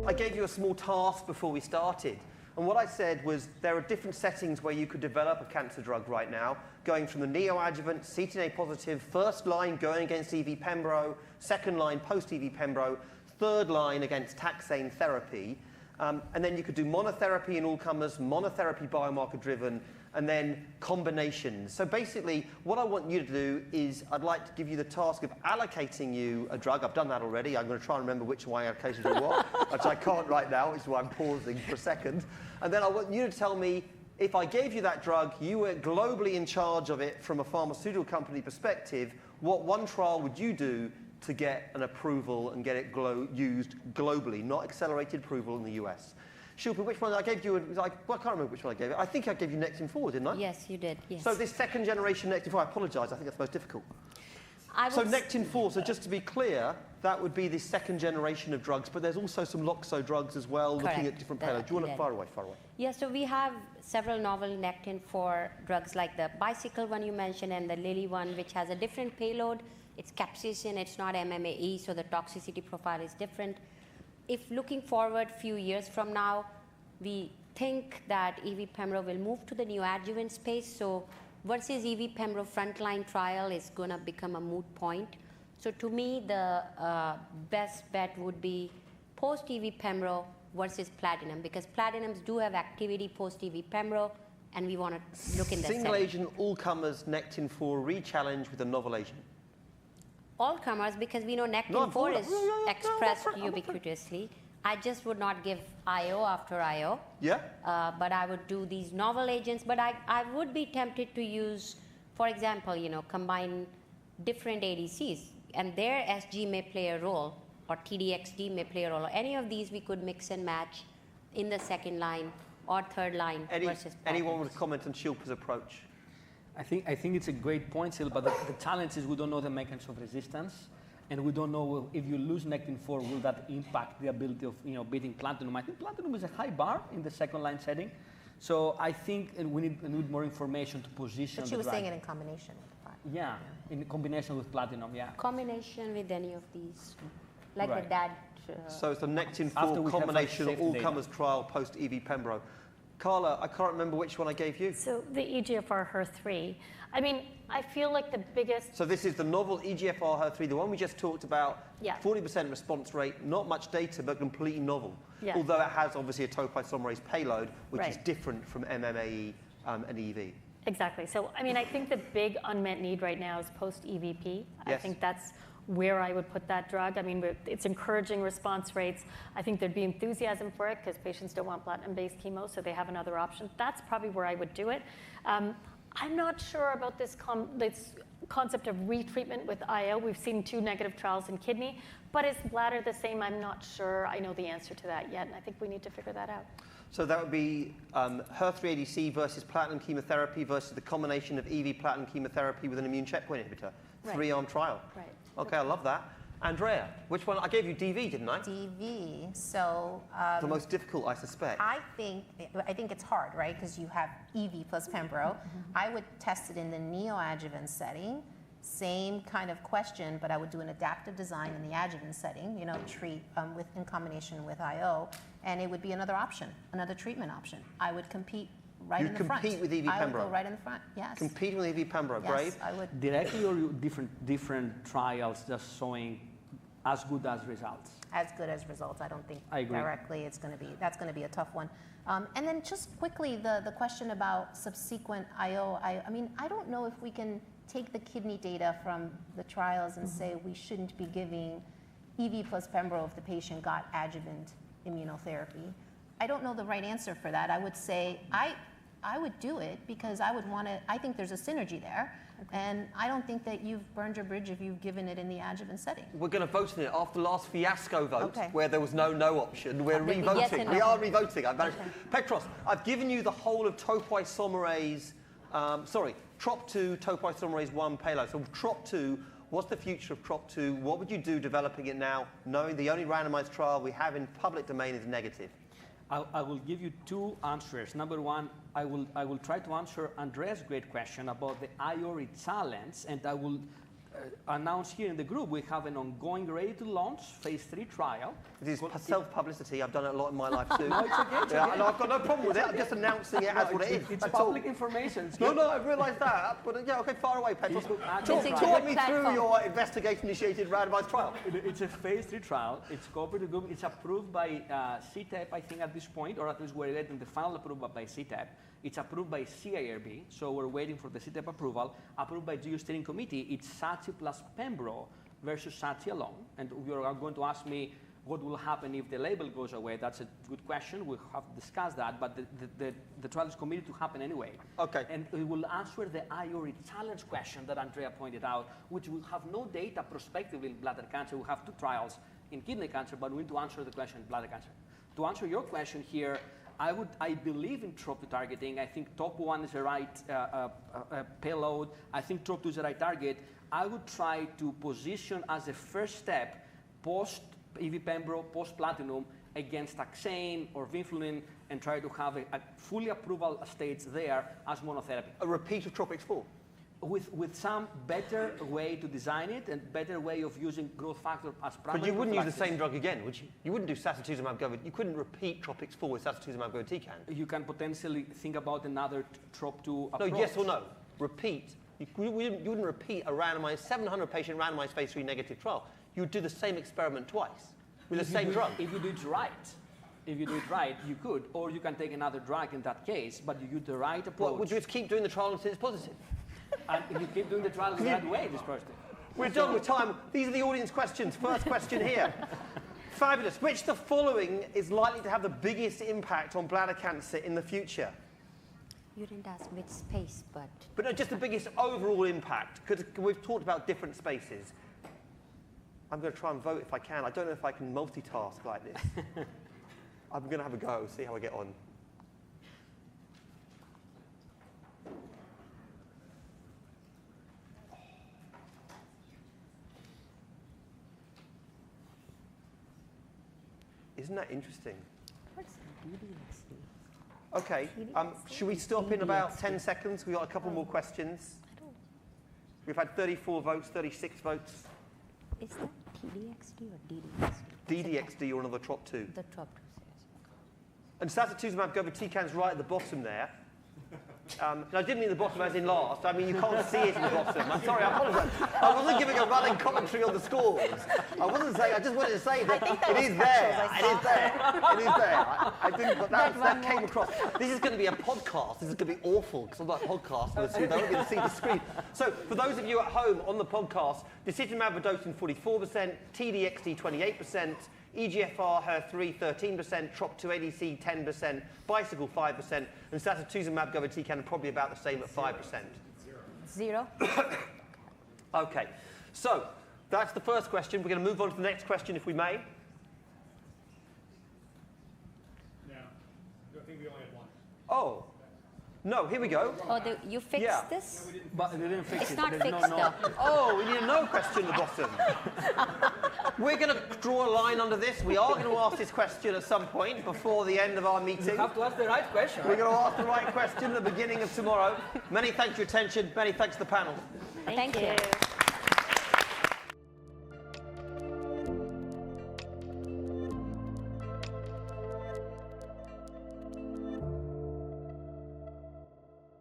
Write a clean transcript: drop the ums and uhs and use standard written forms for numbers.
I gave you a small task before we started. And what I said was there are different settings where you could develop a cancer drug right now, going from the neoadjuvant, CTNA positive, first line going against EV Pembro, second line post-EV Pembro, third line against taxane therapy. And then you could do monotherapy in all comers, monotherapy biomarker driven, and then combinations. So basically, what I want you to do is I'd like to give you the task of allocating you a drug. I've done that already. I'm going to try and remember which one I allocated you what, which I can't right now, which is why I'm pausing for a second. And then I want you to tell me, if I gave you that drug, you were globally in charge of it from a pharmaceutical company perspective, what one trial would you do to get an approval and get it used globally, not accelerated approval in the US? Shilpa, which one I gave you? Well, I can't remember which one I gave you. I think I gave you Nectin-4, didn't I? Yes, you did. Yes. So this second generation Nectin-4, I apologise, I think that's the most difficult. So Nectin-4, so just to be clear, that would be the second generation of drugs, but there's also some Loxo drugs as well, Correct. looking at different payloads. Do you want to fire away? Yeah, so we have several novel Nectin-4 drugs like the bicycle one you mentioned and the Lilly one, which has a different payload. It's capsaicin, it's not MMAE, so the toxicity profile is different. If looking forward few years from now, we think that EV Pembro will move to the neoadjuvant space, so versus EV Pembro frontline trial is going to become a moot point. So to me, the best bet would be post-EV Pembro versus platinum, because platinums do have activity post-EV Pembro, and we want to look in that Single agent, all-comers, Nectin-4 re-challenge with a novel agent. All comers, because we know Nectin-4 is expressed ubiquitously. I just would not give IO after IO. Yeah. But I would do these novel agents. But I would be tempted to use, for example, combine different ADCs, and their SG may play a role, or TDXD may play a role. Any of these we could mix and match in the second line or third line versus. Anyone would comment on Shilpa's approach? I think it's a great point, Sil, but the challenge is we don't know the mechanism of resistance, and we don't know if you lose Nectin-4, will that impact the ability of beating platinum. I think platinum is a high bar in the second line setting, so I think we need more information to position. But she was saying it in combination with platinum. Yeah, in combination with platinum. Yeah. Combination with any of these, like the DAD. So it's a Nectin-4 combination all-comers trial post EV Pembro. Carla, I can't remember which one I gave you. So the EGFR HER3. I mean, I feel like the biggest. So this is the novel EGFR HER3, the one we just talked about. Yeah. 40% response rate, not much data, but completely novel. Yeah. Although it has obviously a topoisomerase payload, which is different from MMAE and EV. Exactly. So I mean, I think the big unmet need right now is post EVP. I think that's where I would put that drug. I mean, it's encouraging response rates. I think there'd be enthusiasm for it because patients don't want platinum-based chemo, so they have another option. That's probably where I would do it. I'm not sure about this concept of retreatment with IO. We've seen 2 negative trials in kidney, but is bladder the same? I'm not sure I know the answer to that yet, and I think we need to figure that out. So that would be HER3 ADC versus platinum chemotherapy versus the combination of EV platinum chemotherapy with an immune checkpoint inhibitor. 3-arm trial. Right. Okay, I love that. Andrea, which one? I gave you DV, didn't I? DV. So the most difficult, I suspect. I think it's hard, right? Because you have EV plus Pembro. I would test it in the neoadjuvant setting. Same kind of question, but I would do an adaptive design in the adjuvant setting. Treat in combination with IO, and it would be another option, another treatment option. I would compete. Right in the front. You compete with EV Pembro? I would go right in the front, yes. Competing with EV Pembro, yes, brave? I would. Directly or different trials just showing as good as results? As good as results. I don't think directly that's going to be a tough one. And then just quickly, the question about subsequent IO. I mean, I don't know if we can take the kidney data from the trials and say we shouldn't be giving EV plus Pembro if the patient got adjuvant immunotherapy. I don't know the right answer for that. I would say I would do it because I think there's a synergy there. Okay. And I don't think that you've burned your bridge if you've given it in the adjuvant setting. We're going to vote on it after the last fiasco vote, where there was no option. We're re-voting. Yes, we are re-voting. Petros, I've given you the whole of topoisomerase, TROP2 topoisomerase 1 payload. So TROP2, what's the future of TROP2? What would you do developing it now, knowing the only randomized trial we have in public domain is negative? I will give you 2 answers. Number one, I will try to answer Andrea's great question about the IO challenge, and I will announced here in the group, we have an ongoing, ready-to-launch phase 3 trial. This is self-publicity. I've done it a lot in my life too. No, it's okay. It's okay. No, I've got no problem with it. I'm just announcing it as what it is. It's public information. No, I realised that. But yeah, okay, far away, Petros. Talk me through your investigator-initiated randomised trial. It's a phase 3 trial. It's cooperative group. It's approved by CTEP, I think, at this point, or at least we're getting the final approval by CTEP. It's approved by CIRB, so we're waiting for the CTEP approval. Approved by GU Steering Committee, it's SATSI plus Pembro versus SATSI alone. And you are going to ask me what will happen if the label goes away. That's a good question. We'll have to discuss that, but the trial is committed to happen anyway. Okay. And we will answer the IORI challenge question that Andrea pointed out, which will have no data prospectively in bladder cancer. We have 2 trials in kidney cancer, but we need to answer the question in bladder cancer. To answer your question here, I believe in TROP2 targeting. I think TOP1 is the right payload. I think TROP2 is the right target. I would try to position as a first step post-EV-Pembro, post-platinum against taxane or vinflunin and try to have a fully approval stage there as monotherapy. A repeat of TROPICS-4? With some better way to design it and better way of using growth factor as primary. But you wouldn't use the same drug again, would you? You wouldn't do sacituzumab govitecan. You couldn't repeat TROPICS-4 with sacituzumab govitecan. You can potentially think about another TROP2 approach. No, yes or no? Repeat. You wouldn't repeat a randomized 700-patient randomized phase 3 negative trial. You would do the same experiment twice with the same drug. If you do it right, you could, or you can take another drug in that case, but you use the right approach. Well, would you just keep doing the trial until it's positive? And if you keep doing the trial the right way, this person. We're done with time. These are the audience questions. First question here. Fabulous. Which of the following is likely to have the biggest impact on bladder cancer in the future? You didn't ask which space, but... But no, just the biggest overall impact, because we've talked about different spaces. I'm going to try and vote if I can. I don't know if I can multitask like this. I'm going to have a go, see how I get on. Isn't that interesting? What's DDXD? Okay, should we stop in about 10 seconds? We've got a couple more questions. We've had 34 votes, 36 votes. Is that TDXD or DDXD? DDXD or another TROP2. The TROP2. And sacituzumab govitecan's right at the bottom there. And I didn't mean the bottom as in last. I mean, you can't see it in the bottom. I'm sorry, I apologize. I wasn't giving a running commentary on the scores. I wasn't saying, I just wanted to say that it is there. It is there. It is there. I think that came across. This is going to be a podcast. This is going to be awful because I'm not a podcast. So they won't be able to see the screen. So for those of you at home on the podcast, disitamab vedotin 44%, TDXD 28%, EGFR HER3 13%, TROP2 ADC 10%, Bicycle 5%, and sacituzumab govitecan probably about the same at 5%. Zero. Okay, so that's the first question. We're going to move on to the next question, if we may. No, I think we only had one. Oh, no, here we go. Oh, you fixed this? But they didn't fix it's it. It's not There's fixed, no. though. Oh, we need a no question at the bottom. We're going to draw a line under this. We are going to ask this question at some point before the end of our meeting. You have to ask the right question. We're going to ask the right question at the beginning of tomorrow. Many thanks for your attention. Many thanks to the panel. Thank you.